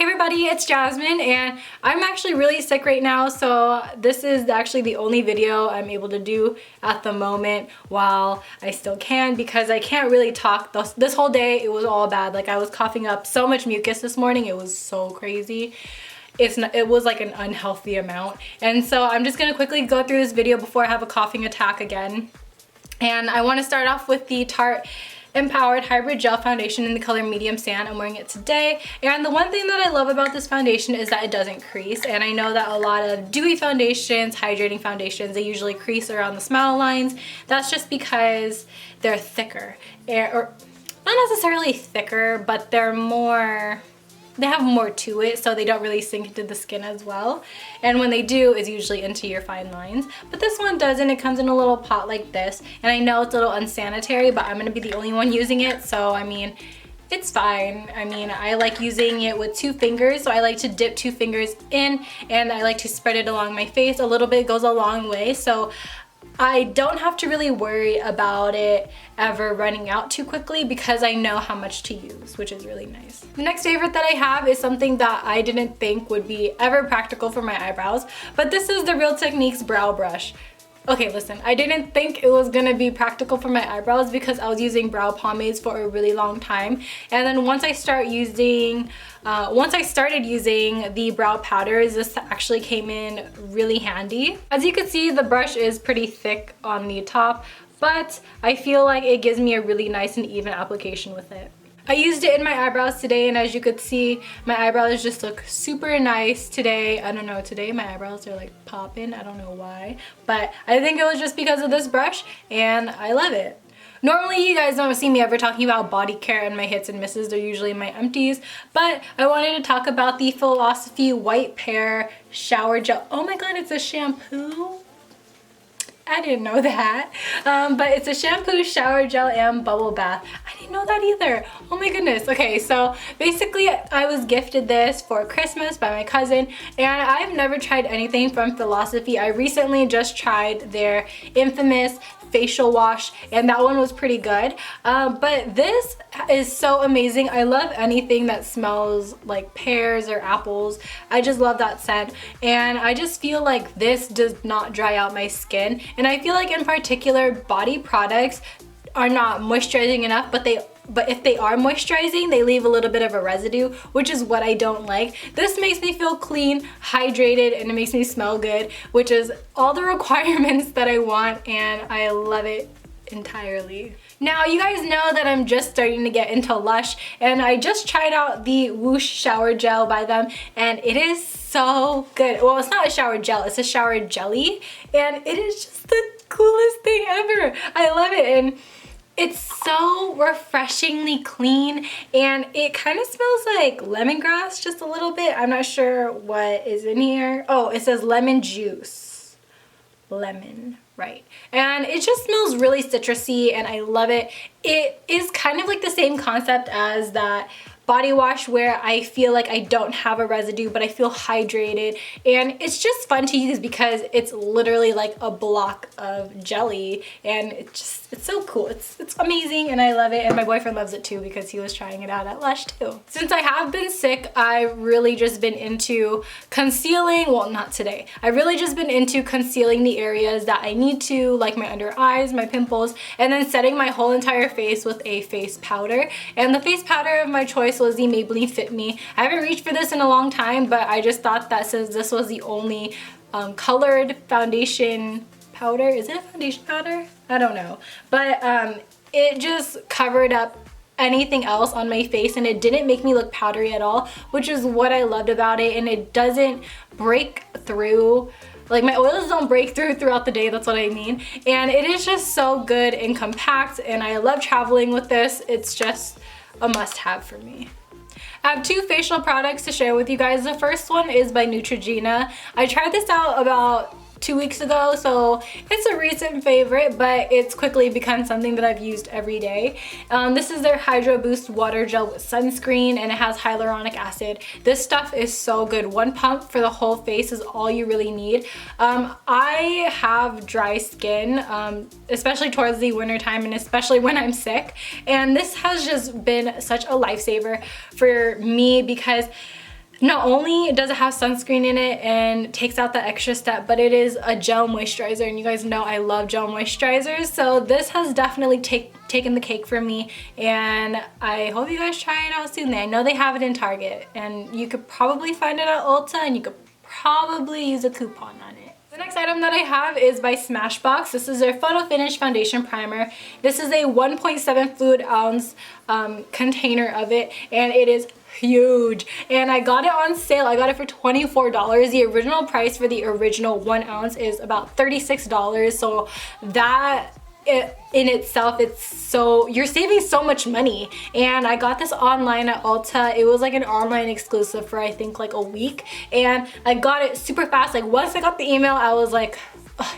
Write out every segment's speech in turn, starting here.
Hey everybody, it's Jasmine and I'm actually really sick right now, so this is actually the only video I'm able to do at the moment while I still can, because I can't really talk. This whole day it was all bad. Like, I was coughing up so much mucus this morning, it was so crazy. It was like an unhealthy amount, and so I'm just gonna quickly go through this video before I have a coughing attack again. And I want to start off with the Tarte Empowered Hybrid Gel Foundation in the color Medium Sand. I'm wearing it today, and the one thing that I love about this foundation is that it doesn't crease. And I know that a lot of dewy foundations, hydrating foundations, they usually crease around the smile lines. That's just because they're thicker, or not necessarily thicker, but they have more to it, so they don't really sink into the skin as well. And when they do, it's usually into your fine lines. But this one doesn't. It comes in a little pot like this. And I know it's a little unsanitary, but I'm gonna be the only one using it, so I mean, it's fine. I mean, I like using it with 2 fingers, so I like to dip 2 fingers in, and I like to spread it along my face. A little bit goes a long way, so I don't have to really worry about it ever running out too quickly because I know how much to use, which is really nice. The next favorite that I have is something that I didn't think would be ever practical for my eyebrows, but this is the Real Techniques Brow Brush. Okay, listen, I didn't think it was gonna be practical for my eyebrows because I was using brow pomades for a really long time. And then once I started using the brow powders, this actually came in really handy. As you can see, the brush is pretty thick on the top, but I feel like it gives me a really nice and even application with it. I used it in my eyebrows today, and as you could see, my eyebrows just look super nice today. I don't know, today my eyebrows are like popping. I don't know why, but I think it was just because of this brush, and I love it. Normally, you guys don't see me ever talking about body care and my hits and misses. They're usually my empties, but I wanted to talk about the Philosophy White Pear Shower Gel. Oh my god, it's a shampoo? I didn't know that, but it's a shampoo, shower gel, and bubble bath. I didn't know that either. Oh my goodness. Okay, so basically I was gifted this for Christmas by my cousin, and I've never tried anything from Philosophy. I recently just tried their infamous facial wash, and that one was pretty good, but this is so amazing. I love anything that smells like pears or apples. I just love that scent, and I just feel like this does not dry out my skin. And I feel like in particular body products are not moisturizing enough, but if they are moisturizing, they leave a little bit of a residue, which is what I don't like. This makes me feel clean, hydrated, and it makes me smell good, which is all the requirements that I want, and I love it entirely. Now, you guys know that I'm just starting to get into Lush, and I just tried out the Woosh shower gel by them, and it is so good. Well, it's not a shower gel, it's a shower jelly, and it is just the coolest thing ever. I love it, and it's so refreshingly clean, and it kind of smells like lemongrass just a little bit. I'm not sure what is in here. Oh, it says lemon juice. Lemon, right. And it just smells really citrusy, and I love it. It is kind of like the same concept as that body wash where I feel like I don't have a residue, but I feel hydrated, and it's just fun to use because it's literally like a block of jelly, and it's so cool. It's amazing, and I love it, and my boyfriend loves it too because he was trying it out at Lush too. Since I have been sick, I've really just been into concealing. Well, not today. I've really just been into concealing the areas that I need to, like my under eyes, my pimples, and then setting my whole entire face with a face powder. And the face powder of my choice was the Maybelline Fit Me. I haven't reached for this in a long time, but I just thought that since this was the only colored foundation powder, is it a foundation powder? I don't know, but it just covered up anything else on my face, and it didn't make me look powdery at all, which is what I loved about it. And it doesn't break through. Like, my oils don't break throughout the day, that's what I mean. And it is just so good and compact, and I love traveling with this. It's just a must-have for me. I have 2 facial products to share with you guys. The first one is by Neutrogena. I tried this out about 2 weeks ago, so it's a recent favorite, but it's quickly become something that I've used every day. This is their Hydro Boost Water Gel with sunscreen, and it has hyaluronic acid. This stuff is so good. 1 pump for the whole face is all you really need. I have dry skin, especially towards the winter time, and especially when I'm sick, and this has just been such a lifesaver for me because Not only does it have sunscreen in it and takes out the extra step, but it is a gel moisturizer, and you guys know I love gel moisturizers, so this has definitely taken the cake for me, and I hope you guys try it out soon. I know they have it in Target, and you could probably find it at Ulta, and you could probably use a coupon on it. The next item that I have is by Smashbox. This is their Photo Finish Foundation Primer. This is a 1.7 fluid ounce container of it, and it is huge, and I got it on sale. I got it for $24. The original price for the original 1 ounce is about $36, so that in itself, you're saving so much money. And I got this online at Ulta. It was like an online exclusive for I think like a week, and I got it super fast. Like once I got the email, I was like,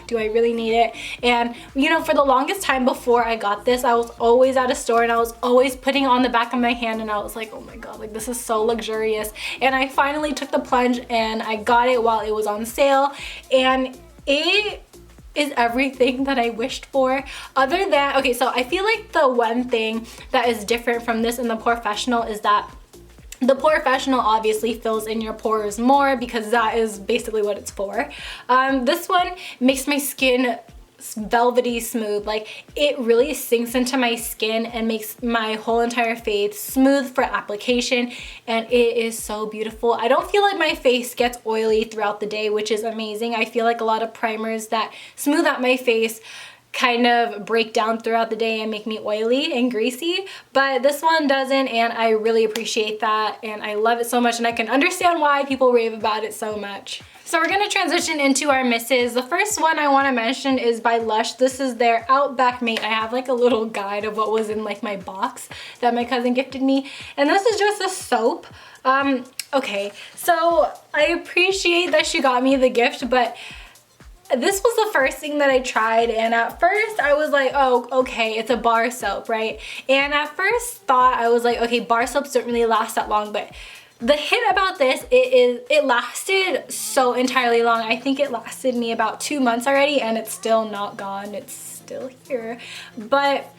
do I really need it? And you know, for the longest time before I got this, I was always at a store and I was always putting it on the back of my hand, and I was like, oh my god, like this is so luxurious. And I finally took the plunge and I got it while it was on sale, and it is everything that I wished for. Other than, okay, so I feel like the one thing that is different from this and the Professional is that the Professional obviously fills in your pores more because that is basically what it's for. This one makes my skin velvety smooth. Like it really sinks into my skin and makes my whole entire face smooth for application, and it is so beautiful. I don't feel like my face gets oily throughout the day, which is amazing. I feel like a lot of primers that smooth out my face kind of break down throughout the day and make me oily and greasy, but this one doesn't, and I really appreciate that, and I love it so much, and I can understand why people rave about it so much. So we're gonna transition into our misses. The first one I want to mention is by Lush. This is their Outback Mate. I have like a little guide of what was in like my box that my cousin gifted me, and this is just a soap. Okay, so I appreciate that she got me the gift, but this was the first thing that I tried, and at first I was like, oh, okay, it's a bar soap, right? And at first thought, I was like, okay, bar soaps don't really last that long, but the hit about this, it lasted so entirely long. I think it lasted me about 2 months already, and it's still not gone. It's still here. But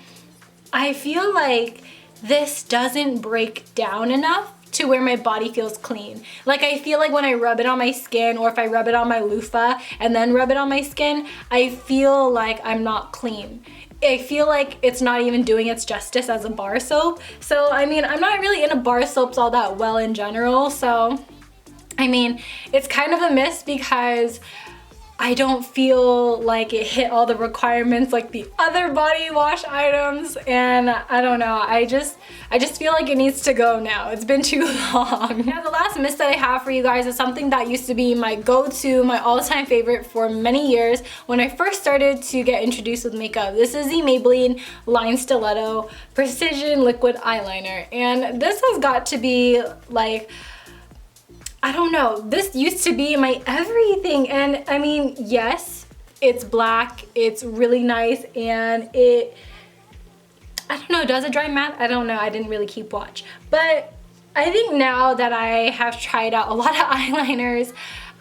I feel like this doesn't break down enough to where my body feels clean. Like I feel like when I rub it on my skin, or if I rub it on my loofah and then rub it on my skin, I feel like I'm not clean. I feel like it's not even doing its justice as a bar soap. So I mean, I'm not really into bar soaps all that well in general, so I mean, it's kind of a miss because I don't feel like it hit all the requirements like the other body wash items, and I don't know, I just feel like it needs to go now. It's been too long. Now the last miss that I have for you guys is something that used to be my go-to, my all-time favorite for many years when I first started to get introduced with makeup. This is the Maybelline Line Stiletto Precision Liquid Eyeliner, and this has got to be like, I don't know, this used to be my everything. And I mean, yes, it's black, it's really nice, and I don't know, does it dry matte? I don't know, I didn't really keep watch. But I think now that I have tried out a lot of eyeliners,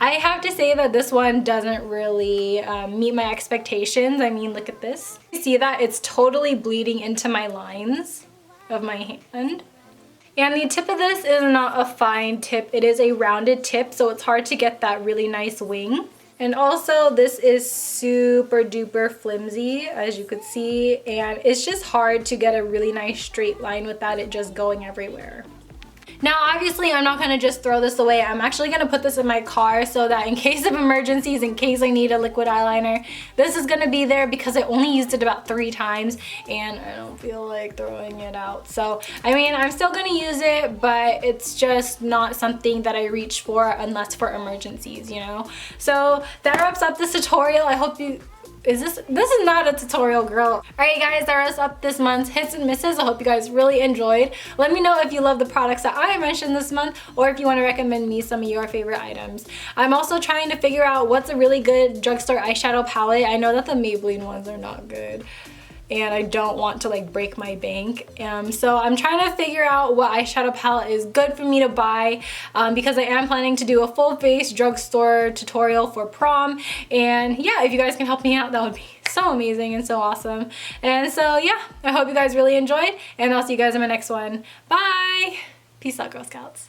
I have to say that this one doesn't really meet my expectations. I mean, look at this. You see that? It's totally bleeding into my lines of my hand. And the tip of this is not a fine tip, it is a rounded tip, so it's hard to get that really nice wing. And also this is super duper flimsy, as you could see, and it's just hard to get a really nice straight line without it just going everywhere. Now obviously I'm not gonna just throw this away. I'm actually gonna put this in my car so that in case of emergencies, in case I need a liquid eyeliner, this is gonna be there, because I only used it about 3 times and I don't feel like throwing it out. So I mean, I'm still gonna use it, but it's just not something that I reach for unless for emergencies, you know? So that wraps up this tutorial. I hope you this is not a tutorial, girl. Alright guys, that wraps up this month's hits and misses. I hope you guys really enjoyed. Let me know if you love the products that I mentioned this month, or if you want to recommend me some of your favorite items. I'm also trying to figure out what's a really good drugstore eyeshadow palette. I know that the Maybelline ones are not good, and I don't want to like break my bank. So I'm trying to figure out what eyeshadow palette is good for me to buy, because I am planning to do a full face drugstore tutorial for prom. And yeah, if you guys can help me out, that would be so amazing and so awesome. And so yeah, I hope you guys really enjoyed, and I'll see you guys in my next one. Bye! Peace out, Girl Scouts.